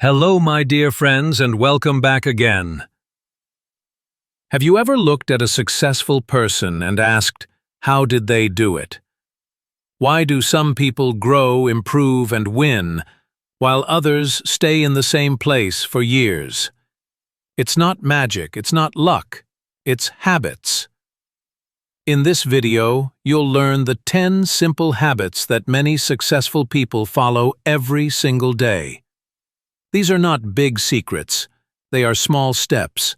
Hello, my dear friends, and welcome back again. Have you ever looked at a successful person and asked, how did they do it? Why do some people grow, improve, and win, while others stay in the same place for years? It's not magic, it's not luck, it's habits. In this video, you'll learn the 10 simple habits that many successful people follow every single day. These are not big secrets, they are small steps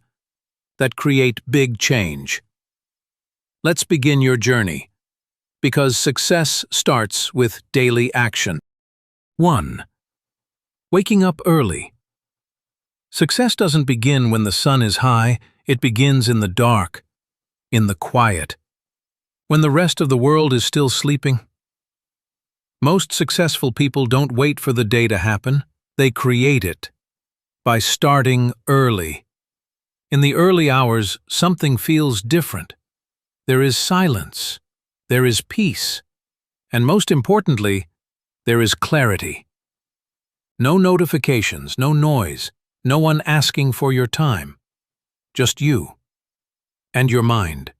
that create big change. Let's begin your journey, because success starts with daily action. 1. Waking up early. Success doesn't begin when the sun is high, it begins in the dark, in the quiet, when the rest of the world is still sleeping. Most successful people don't wait for the day to happen. They create it by starting early. In the early hours, something feels different. There is silence, there is peace, and most importantly, there is clarity. No notifications, no noise, no one asking for your time. Just you and your mind.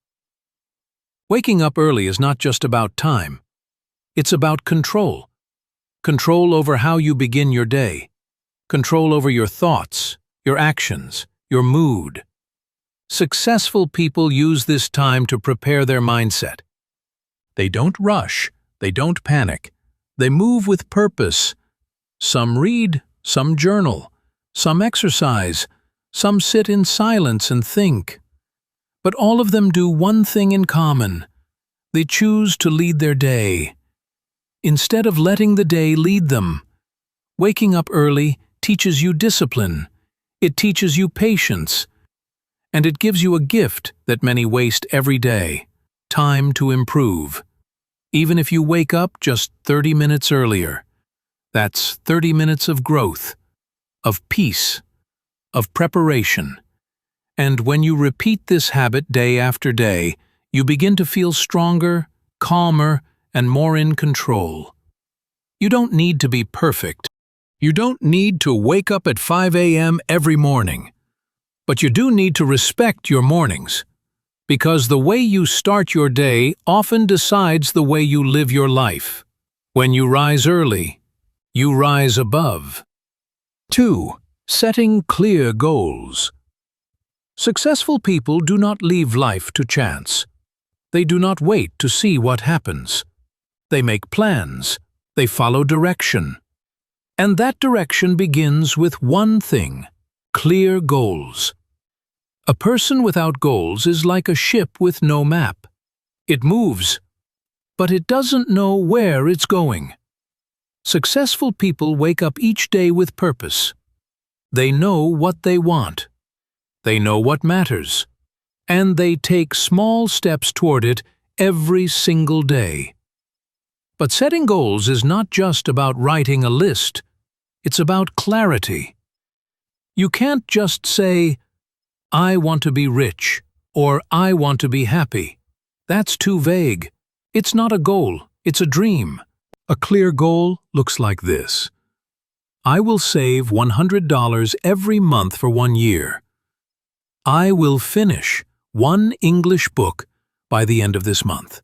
Waking up early is not just about time. It's about control. Control over how you begin your day. Control over your thoughts, your actions, your mood. Successful people use this time to prepare their mindset. They don't rush, they don't panic. They move with purpose. Some read, some journal, some exercise, some sit in silence and think. But all of them do one thing in common. They choose to lead their day, instead of letting the day lead them. Waking up early teaches you discipline, it teaches you patience, and it gives you a gift that many waste every day: time to improve. Even if you wake up just 30 minutes earlier, that's 30 minutes of growth, of peace, of preparation. And when you repeat this habit day after day, you begin to feel stronger, calmer, and more in control. You don't need to be perfect. You don't need to wake up at 5 a.m. every morning. But you do need to respect your mornings, because the way you start your day often decides the way you live your life. When you rise early, you rise above. 2. Setting clear goals. Successful people do not leave life to chance. They do not wait to see what happens. They make plans. They follow direction. And that direction begins with one thing: clear goals. A person without goals is like a ship with no map. It moves, but it doesn't know where it's going. Successful people wake up each day with purpose. They know what they want. They know what matters. And they take small steps toward it every single day. But setting goals is not just about writing a list. It's about clarity. You can't just say, I want to be rich, or I want to be happy. That's too vague. It's not a goal, it's a dream. A clear goal looks like this: I will save $100 every month for 1 year. I will finish 1 English book by the end of this month.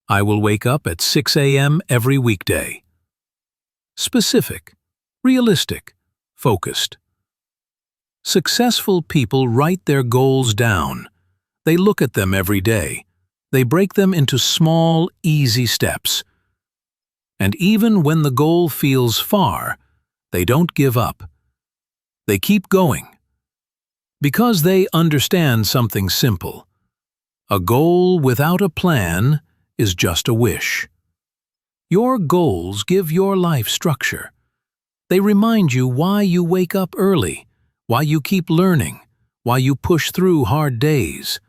I will wake up at 6 a.m. every weekday. Specific, realistic, focused. Successful people write their goals down. They look at them every day. They break them into small, easy steps. And even when the goal feels far, they don't give up. They keep going. Because they understand something simple. A goal without a plan is just a wish. Your goals give your life structure. They remind you why you wake up early, why you keep learning, why you push through hard days.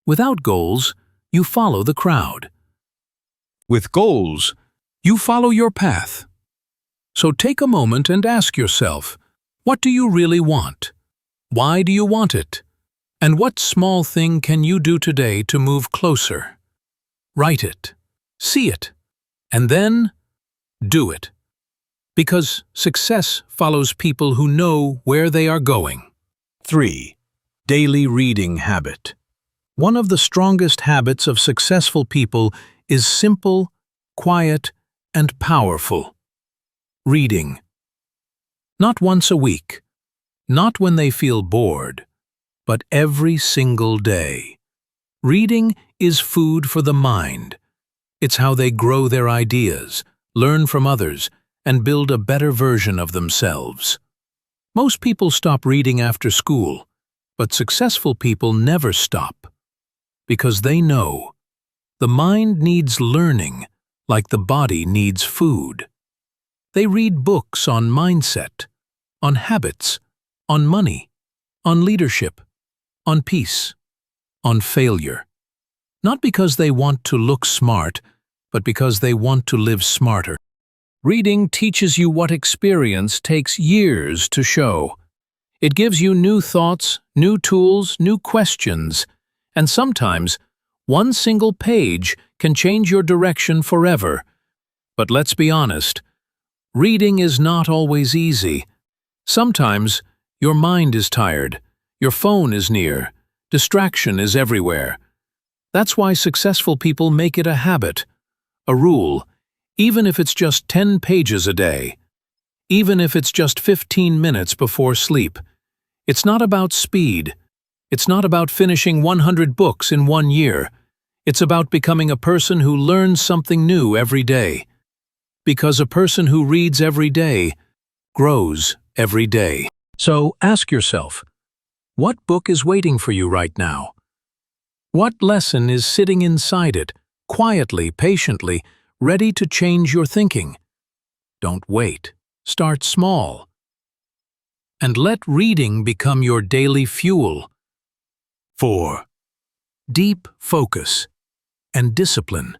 Without goals, you follow the crowd. With goals, you follow your path. So take a moment and ask yourself, what do you really want? Why do you want it? And what small thing can you do today to move closer? Write it, see it, and then do it. Because success follows people who know where they are going. 3. Daily reading habit. One of the strongest habits of successful people is simple, quiet, and powerful. Reading. Not once a week, not when they feel bored, but every single day. Reading is food for the mind. It's how they grow their ideas, learn from others, and build a better version of themselves. Most people stop reading after school, but successful people never stop. Because they know the mind needs learning like the body needs food. They read books on mindset, on habits, on money, on leadership, on peace, on failure. Not because they want to look smart, but because they want to live smarter. Reading teaches you what experience takes years to show. It gives you new thoughts, new tools, new questions, and sometimes one single page can change your direction forever. But let's be honest, reading is not always easy. Sometimes your mind is tired, your phone is near, distraction is everywhere. That's why successful people make it a habit, a rule, even if it's just 10 pages a day, even if it's just 15 minutes before sleep. It's not about speed. It's not about finishing 100 books in 1 year. It's about becoming a person who learns something new every day. Because a person who reads every day grows every day. So ask yourself, what book is waiting for you right now? What lesson is sitting inside it, quietly, patiently, ready to change your thinking? Don't wait. Start small. And let reading become your daily fuel. 4. Deep focus and discipline.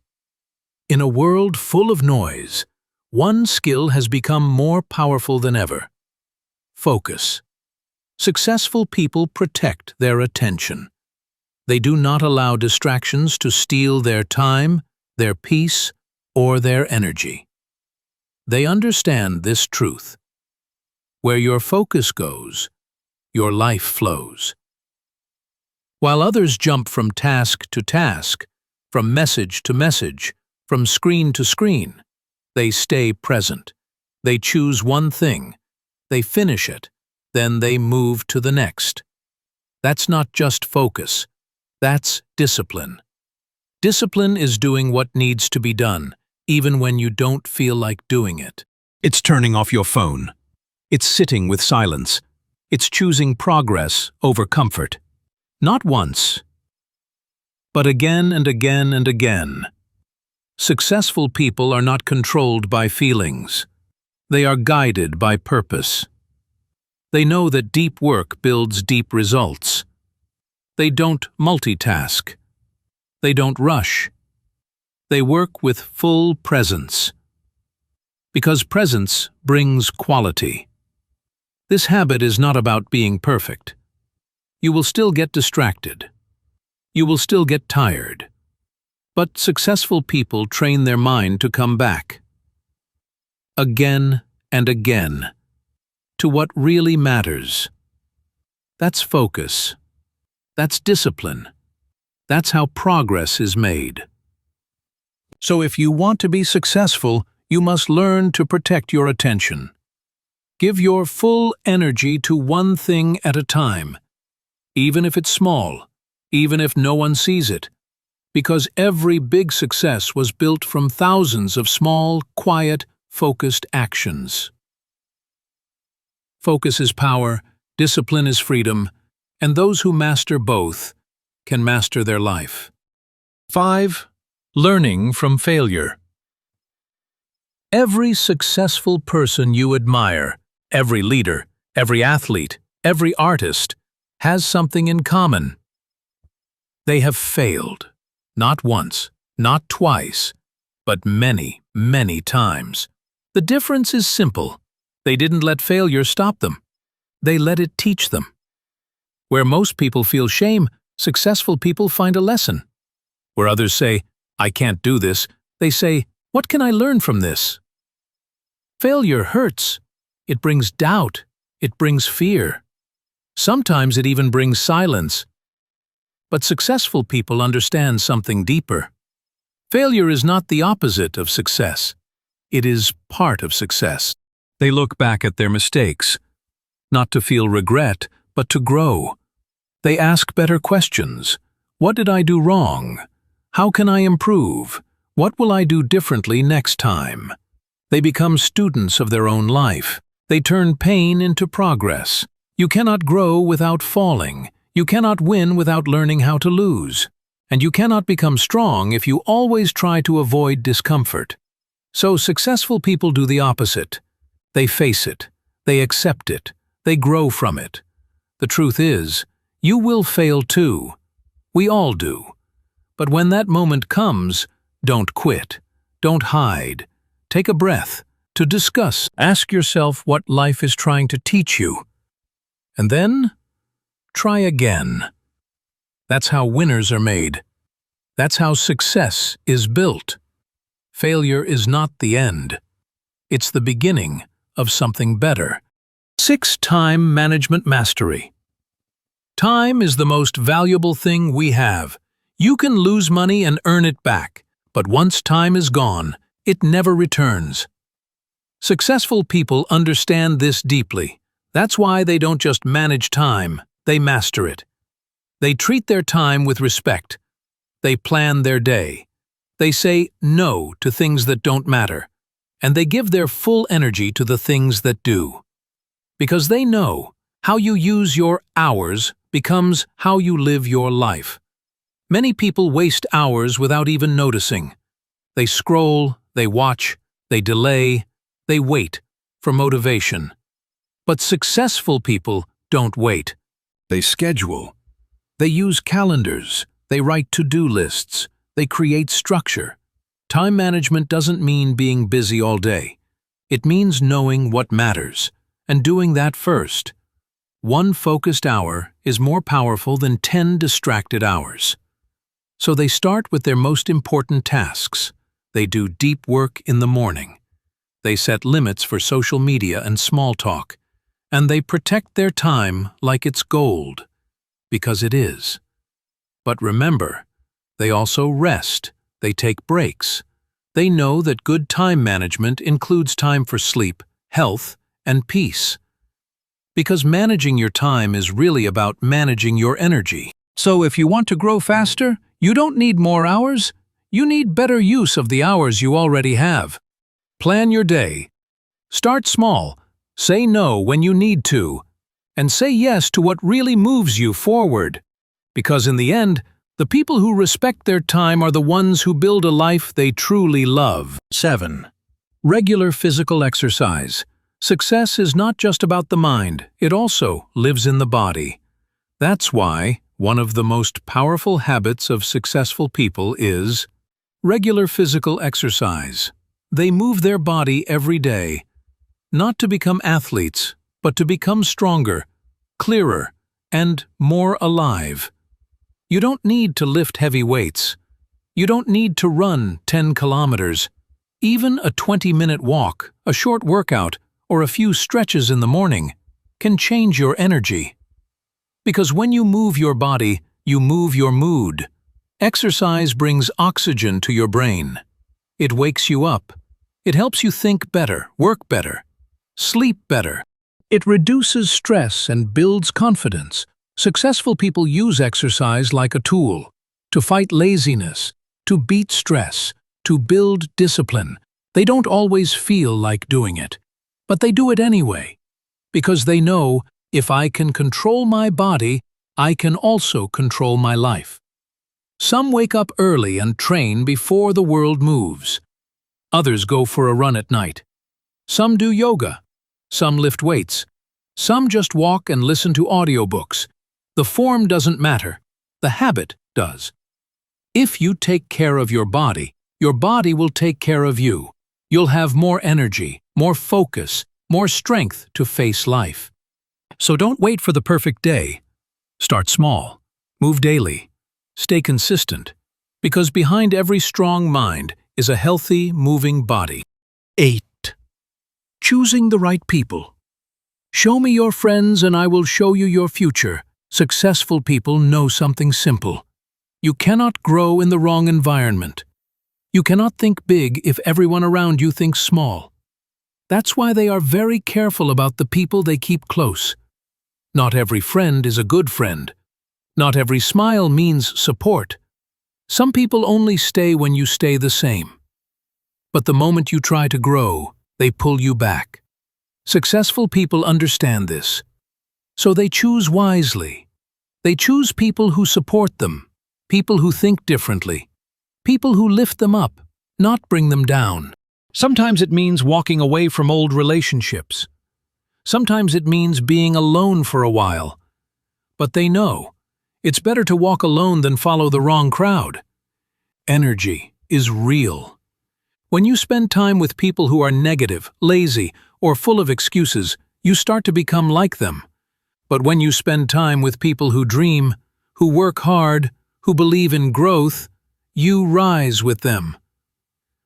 In a world full of noise, one skill has become more powerful than ever. Focus. Successful people protect their attention. They do not allow distractions to steal their time, their peace, or their energy. They understand this truth. Where your focus goes, your life flows. While others jump from task to task, from message to message, from screen to screen, they stay present. They choose one thing, they finish it, then they move to the next. That's not just focus, that's discipline. Discipline is doing what needs to be done, even when you don't feel like doing it. It's turning off your phone. It's sitting with silence. It's choosing progress over comfort. Not once, but again and again and again. Successful people are not controlled by feelings. They are guided by purpose. They know that deep work builds deep results. They don't multitask. They don't rush. They work with full presence. Because presence brings quality. This habit is not about being perfect. You will still get distracted. You will still get tired. But successful people train their mind to come back. Again and again. To what really matters. That's focus. That's discipline. That's how progress is made. So if you want to be successful, you must learn to protect your attention. Give your full energy to one thing at a time, even if it's small, even if no one sees it, because every big success was built from thousands of small, quiet, focused actions. Focus is power, discipline is freedom, and those who master both can master their life. 5. Learning from failure. Every successful person you admire, every leader, every athlete, every artist, has something in common. They have failed, not once, not twice, but many, many times. The difference is simple. They didn't let failure stop them. They let it teach them. Where most people feel shame, successful people find a lesson. Where others say, "I can't do this," they say, "What can I learn from this?" Failure hurts. It brings doubt. It brings fear. Sometimes it even brings silence. But successful people understand something deeper. Failure is not the opposite of success. It is part of success. They look back at their mistakes, not to feel regret, but to grow. They ask better questions. What did I do wrong? How can I improve? What will I do differently next time? They become students of their own life. They turn pain into progress. You cannot grow without falling. You cannot win without learning how to lose. And you cannot become strong if you always try to avoid discomfort. So successful people do the opposite. They face it. They accept it. They grow from it. The truth is, you will fail too. We all do. But when that moment comes, don't quit. Don't hide. Take a breath to discuss. Ask yourself what life is trying to teach you. And then, try again. That's how winners are made. That's how success is built. Failure is not the end. It's the beginning of something better. 6. Time management mastery. Time is the most valuable thing we have. You can lose money and earn it back, but once time is gone, it never returns. Successful people understand this deeply. That's why they don't just manage time, they master it. They treat their time with respect. They plan their day. They say no to things that don't matter, and they give their full energy to the things that do. Because they know how you use your hours becomes how you live your life. Many people waste hours without even noticing. They scroll, they watch, they delay, they wait for motivation. But successful people don't wait. They schedule. They use calendars. They write to-do lists. They create structure. Time management doesn't mean being busy all day. It means knowing what matters and doing that first. One focused hour is more powerful than 10 distracted hours. So they start with their most important tasks. They do deep work in the morning. They set limits for social media and small talk. And they protect their time like it's gold, because it is. But remember, they also rest. They take breaks. They know that good time management includes time for sleep, health, and peace. Because managing your time is really about managing your energy. So if you want to grow faster, you don't need more hours. You need better use of the hours you already have. Plan your day. Start small. Say no when you need to. And say yes to what really moves you forward. Because in the end, the people who respect their time are the ones who build a life they truly love. 7. Regular physical exercise. Success is not just about the mind, it also lives in the body. That's why one of the most powerful habits of successful people is regular physical exercise. They move their body every day, not to become athletes, but to become stronger, clearer, and more alive. You don't need to lift heavy weights. You don't need to run 10 kilometers. Even a 20-minute walk, a short workout, or a few stretches in the morning can change your energy. Because when you move your body, you move your mood. Exercise brings oxygen to your brain. It wakes you up. It helps you think better, work better, sleep better. It reduces stress and builds confidence. Successful people use exercise like a tool to fight laziness, to beat stress, to build discipline. They don't always feel like doing it, but they do it anyway, because they know if I can control my body, I can also control my life. Some wake up early and train before the world moves. Others go for a run at night. Some do yoga. Some lift weights. Some just walk and listen to audiobooks. The form doesn't matter. The habit does. If you take care of your body will take care of you. You'll have more energy, more focus, more strength to face life. So don't wait for the perfect day. Start small. Move daily. Stay consistent. Because behind every strong mind is a healthy, moving body. 8. Choosing the right people. Show me your friends and I will show you your future. Successful people know something simple. You cannot grow in the wrong environment. You cannot think big if everyone around you thinks small. That's why they are very careful about the people they keep close. Not every friend is a good friend. Not every smile means support. Some people only stay when you stay the same. But the moment you try to grow, they pull you back. Successful people understand this. So they choose wisely. They choose people who support them, people who think differently, people who lift them up, not bring them down. Sometimes it means walking away from old relationships. Sometimes it means being alone for a while. But they know it's better to walk alone than follow the wrong crowd. Energy is real. When you spend time with people who are negative, lazy, or full of excuses, you start to become like them. But when you spend time with people who dream, who work hard, who believe in growth, you rise with them.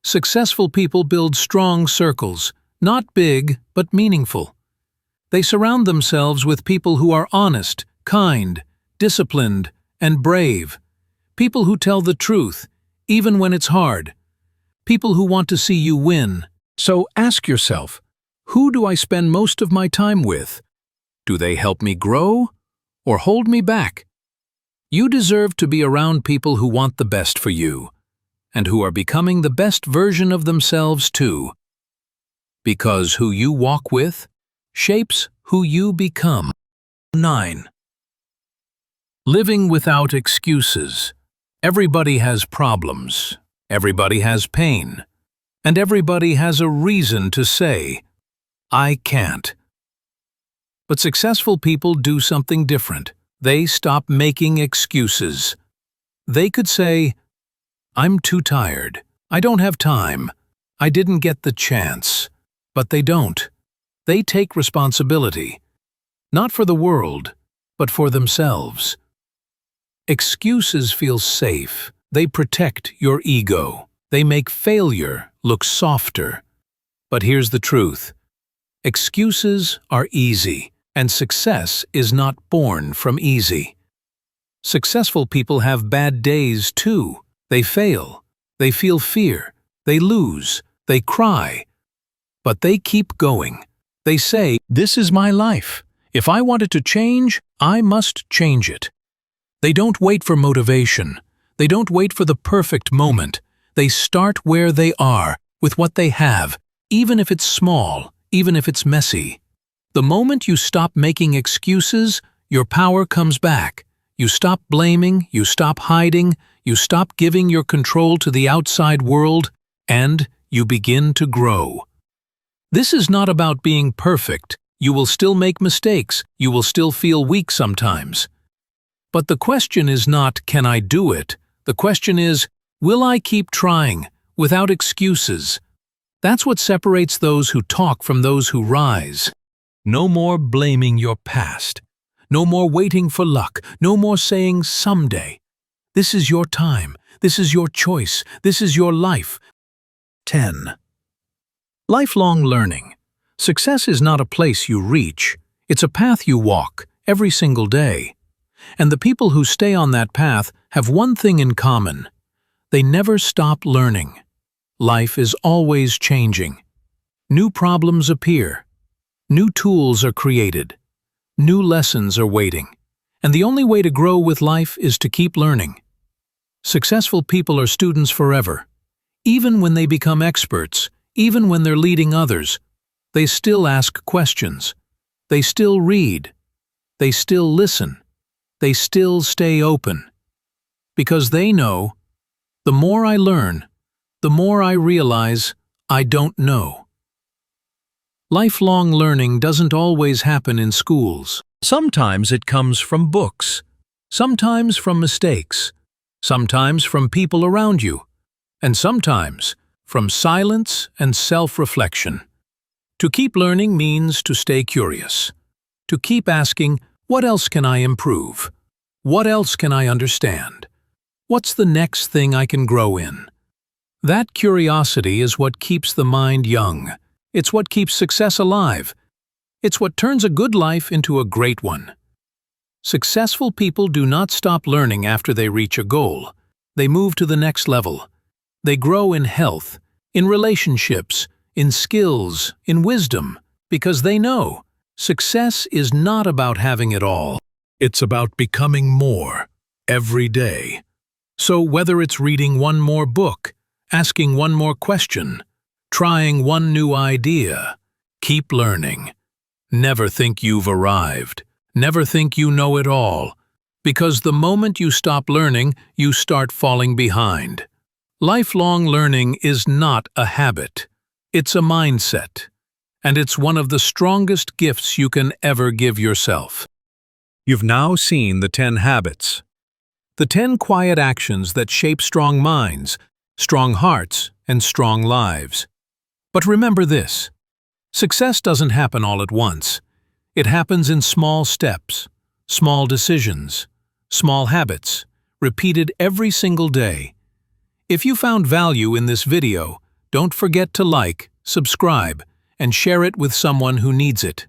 Successful people build strong circles, not big, but meaningful. They surround themselves with people who are honest, kind, disciplined, and brave. People who tell the truth, even when it's hard. People who want to see you win. So ask yourself, who do I spend most of my time with? Do they help me grow or hold me back? You deserve to be around people who want the best for you and who are becoming the best version of themselves too. Because who you walk with shapes who you become. 9. Living without excuses. Everybody has problems. Everybody has pain. And everybody has a reason to say, I can't. But successful people do something different. They stop making excuses. They could say, I'm too tired. I don't have time. I didn't get the chance. But they don't. They take responsibility. Not for the world, but for themselves. Excuses feel safe. They protect your ego. They make failure look softer. But here's the truth. Excuses are easy, and success is not born from easy. Successful people have bad days too. They fail. They feel fear. They lose. They cry. But they keep going. They say, this is my life. If I want it to change, I must change it. They don't wait for motivation. They don't wait for the perfect moment. They start where they are, with what they have, even if it's small, even if it's messy. The moment you stop making excuses, your power comes back. You stop blaming, you stop hiding, you stop giving your control to the outside world, and you begin to grow. This is not about being perfect. You will still make mistakes. You will still feel weak sometimes. But the question is not, can I do it? The question is, will I keep trying, without excuses? That's what separates those who talk from those who rise. No more blaming your past. No more waiting for luck. No more saying someday. This is your time. This is your choice. This is your life. 10. Lifelong learning. Success is not a place you reach. It's a path you walk, every single day. And the people who stay on that path have one thing in common. They never stop learning. Life is always changing. New problems appear. New tools are created. New lessons are waiting. And the only way to grow with life is to keep learning. Successful people are students forever. Even when they become experts, even when they're leading others, they still ask questions. They still read. They still listen. They still stay open. Because they know, the more I learn, the more I realize I don't know. Lifelong learning doesn't always happen in schools. Sometimes it comes from books. Sometimes from mistakes. Sometimes from people around you. And sometimes from silence and self-reflection. To keep learning means to stay curious. To keep asking, what else can I improve? What else can I understand? What's the next thing I can grow in? That curiosity is what keeps the mind young. It's what keeps success alive. It's what turns a good life into a great one. Successful people do not stop learning after they reach a goal. They move to the next level. They grow in health, in relationships, in skills, in wisdom, because they know success is not about having it all. It's about becoming more every day. So whether it's reading one more book, asking one more question, trying one new idea, keep learning. Never think you've arrived. Never think you know it all, because the moment you stop learning, you start falling behind. Lifelong learning is not a habit. It's a mindset, and it's one of the strongest gifts you can ever give yourself. You've now seen the 10 habits. The 10 quiet actions that shape strong minds, strong hearts, and strong lives. But remember this: success doesn't happen all at once. It happens in small steps, small decisions, small habits, repeated every single day. If you found value in this video, don't forget to like, subscribe, and share it with someone who needs it.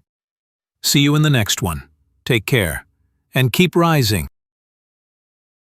See you in the next one. Take care, and keep rising.